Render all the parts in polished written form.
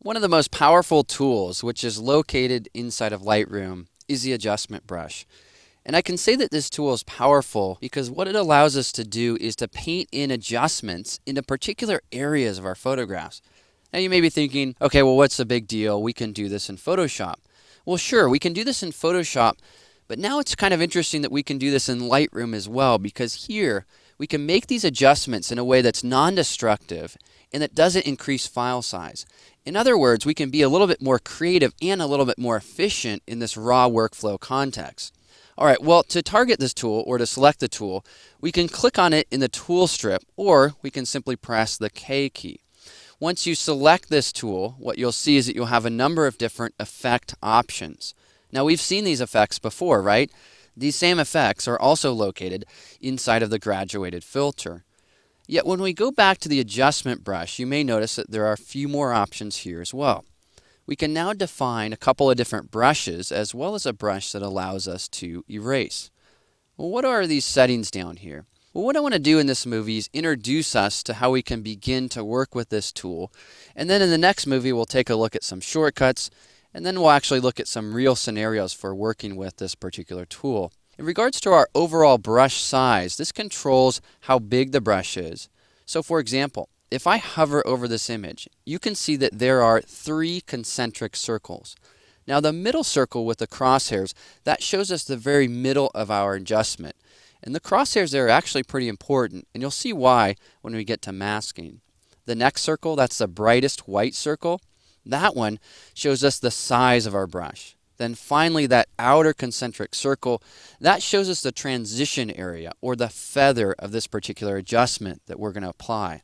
One of the most powerful tools, which is located inside of Lightroom, is the adjustment brush. And I can say that this tool is powerful because what it allows us to do is to paint in adjustments into particular areas of our photographs. Now you may be thinking, okay, well, what's the big deal? We can do this in Photoshop. Well, sure, we can do this in Photoshop, but now it's kind of interesting that we can do this in Lightroom as well, because here we can make these adjustments in a way that's non-destructive and that doesn't increase file size. In other words, we can be a little bit more creative and a little bit more efficient in this raw workflow context. All right, well, to target this tool or to select the tool, we can click on it in the tool strip, or we can simply press the K key. Once you select this tool, what you'll see is that you'll have a number of different effect options. Now, we've seen these effects before, right? These same effects are also located inside of the graduated filter. Yet when we go back to the adjustment brush, you may notice that there are a few more options here as well. We can now define a couple of different brushes as well as a brush that allows us to erase. Well, what are these settings down here? Well, what I want to do in this movie is introduce us to how we can begin to work with this tool. And then in the next movie, we'll take a look at some shortcuts, and then we'll actually look at some real scenarios for working with this particular tool. In regards to our overall brush size, this controls how big the brush is. So for example, if I hover over this image, you can see that there are 3 concentric circles. Now the middle circle with the crosshairs, that shows us the very middle of our adjustment. And the crosshairs there are actually pretty important, and you'll see why when we get to masking. The next circle, that's the brightest white circle. That one shows us the size of our brush. Then finally, that outer concentric circle, that shows us the transition area or the feather of this particular adjustment that we're going to apply.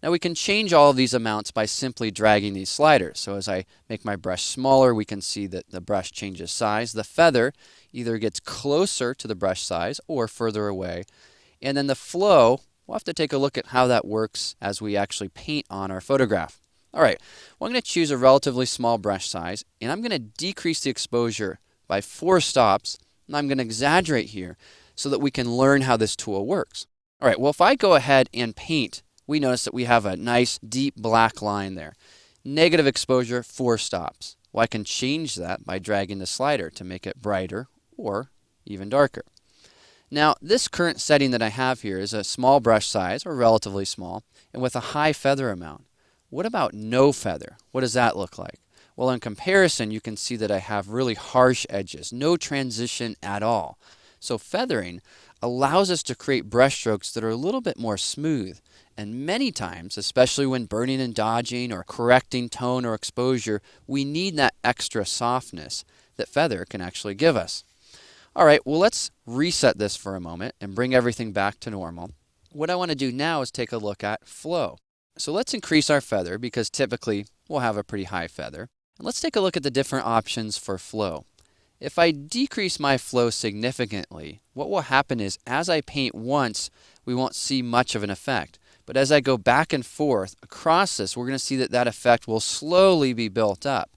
Now we can change all of these amounts by simply dragging these sliders. So as I make my brush smaller, we can see that the brush changes size. The feather either gets closer to the brush size or further away. And then the flow, we'll have to take a look at how that works as we actually paint on our photograph. All right, well, I'm going to choose a relatively small brush size, and I'm going to decrease the exposure by 4 stops, and I'm going to exaggerate here so that we can learn how this tool works. All right, well, if I go ahead and paint, we notice that we have a nice deep black line there. Negative exposure, 4 stops. Well, I can change that by dragging the slider to make it brighter or even darker. Now, this current setting that I have here is a small brush size, or relatively small, and with a high feather amount. What about no feather? What does that look like? Well, in comparison, you can see that I have really harsh edges, no transition at all. So feathering allows us to create brush strokes that are a little bit more smooth. And many times, especially when burning and dodging or correcting tone or exposure, we need that extra softness that feather can actually give us. All right, well, let's reset this for a moment and bring everything back to normal. What I want to do now is take a look at flow. So let's increase our feather because typically we'll have a pretty high feather. And let's take a look at the different options for flow. If I decrease my flow significantly, what will happen is as I paint once, we won't see much of an effect. But as I go back and forth across this, we're going to see that that effect will slowly be built up.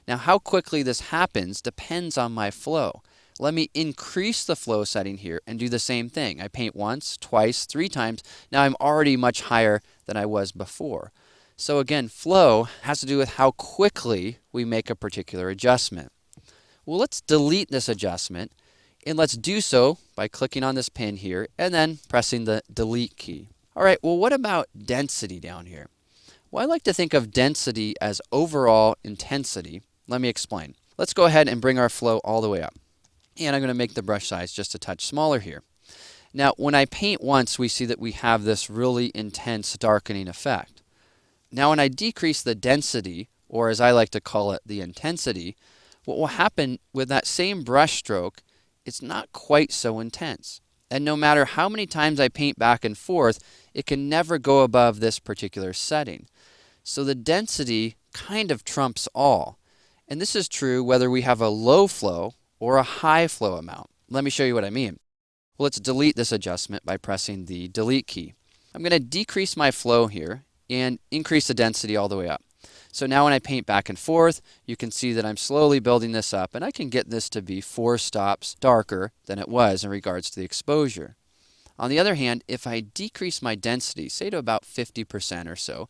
Now, how quickly this happens depends on my flow. Let me increase the flow setting here and do the same thing. I paint once, twice, 3 times. Now I'm already much higher than I was before. So again, flow has to do with how quickly we make a particular adjustment. Well, let's delete this adjustment, and let's do so by clicking on this pin here and then pressing the delete key. All right, well, what about density down here? Well, I like to think of density as overall intensity. Let me explain. Let's go ahead and bring our flow all the way up. And I'm going to make the brush size just a touch smaller here. Now, when I paint once, we see that we have this really intense darkening effect. Now, when I decrease the density, or as I like to call it, the intensity, what will happen with that same brush stroke, it's not quite so intense. And no matter how many times I paint back and forth, it can never go above this particular setting. So the density kind of trumps all. And this is true whether we have a low flow or a high flow amount. Let me show you what I mean. Well, let's delete this adjustment by pressing the delete key. I'm going to decrease my flow here and increase the density all the way up. So now when I paint back and forth, you can see that I'm slowly building this up, and I can get this to be 4 stops darker than it was in regards to the exposure. On the other hand, if I decrease my density, say to about 50% or so,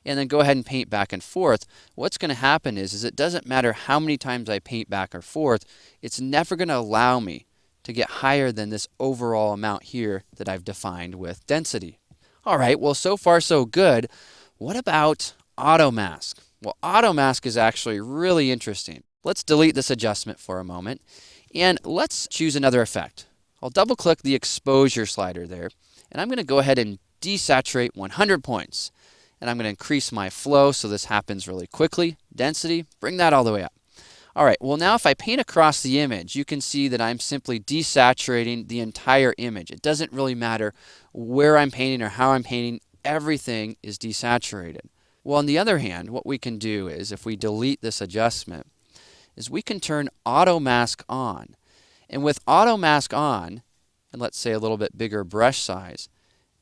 and then go ahead and paint back and forth, what's going to happen is it doesn't matter how many times I paint back or forth, it's never going to allow me to get higher than this overall amount here that I've defined with density. All right, well, so far so good. What about auto mask? Well, auto mask is actually really interesting. Let's delete this adjustment for a moment, and let's choose another effect. I'll double click the exposure slider there, and I'm going to go ahead and desaturate 100 points. And I'm going to increase my flow so this happens really quickly. Density, bring that all the way up. All right, well now if I paint across the image, you can see that I'm simply desaturating the entire image. It doesn't really matter where I'm painting or how I'm painting, everything is desaturated. Well, on the other hand, what we can do is, if we delete this adjustment, is we can turn auto mask on. And with auto mask on, and let's say a little bit bigger brush size,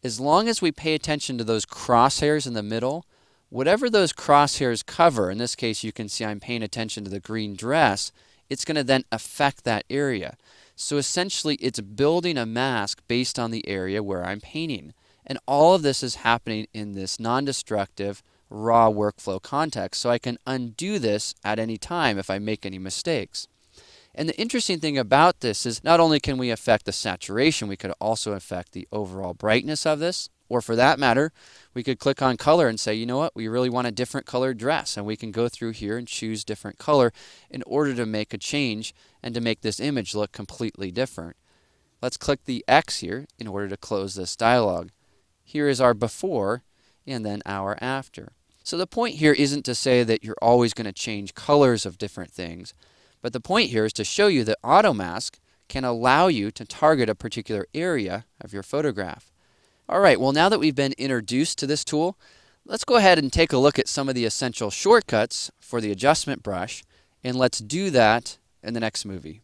as long as we pay attention to those crosshairs in the middle, whatever those crosshairs cover, in this case you can see I'm paying attention to the green dress, it's going to then affect that area. So essentially it's building a mask based on the area where I'm painting. And all of this is happening in this non-destructive raw workflow context, so I can undo this at any time if I make any mistakes. And the interesting thing about this is not only can we affect the saturation, we could also affect the overall brightness of this. Or for that matter, we could click on color and say, you know what, we really want a different colored dress. And we can go through here and choose different color in order to make a change and to make this image look completely different. Let's click the X here in order to close this dialog. Here is our before and then our after. So the point here isn't to say that you're always going to change colors of different things. But the point here is to show you that auto mask can allow you to target a particular area of your photograph. All right, well now that we've been introduced to this tool, let's go ahead and take a look at some of the essential shortcuts for the adjustment brush, and let's do that in the next movie.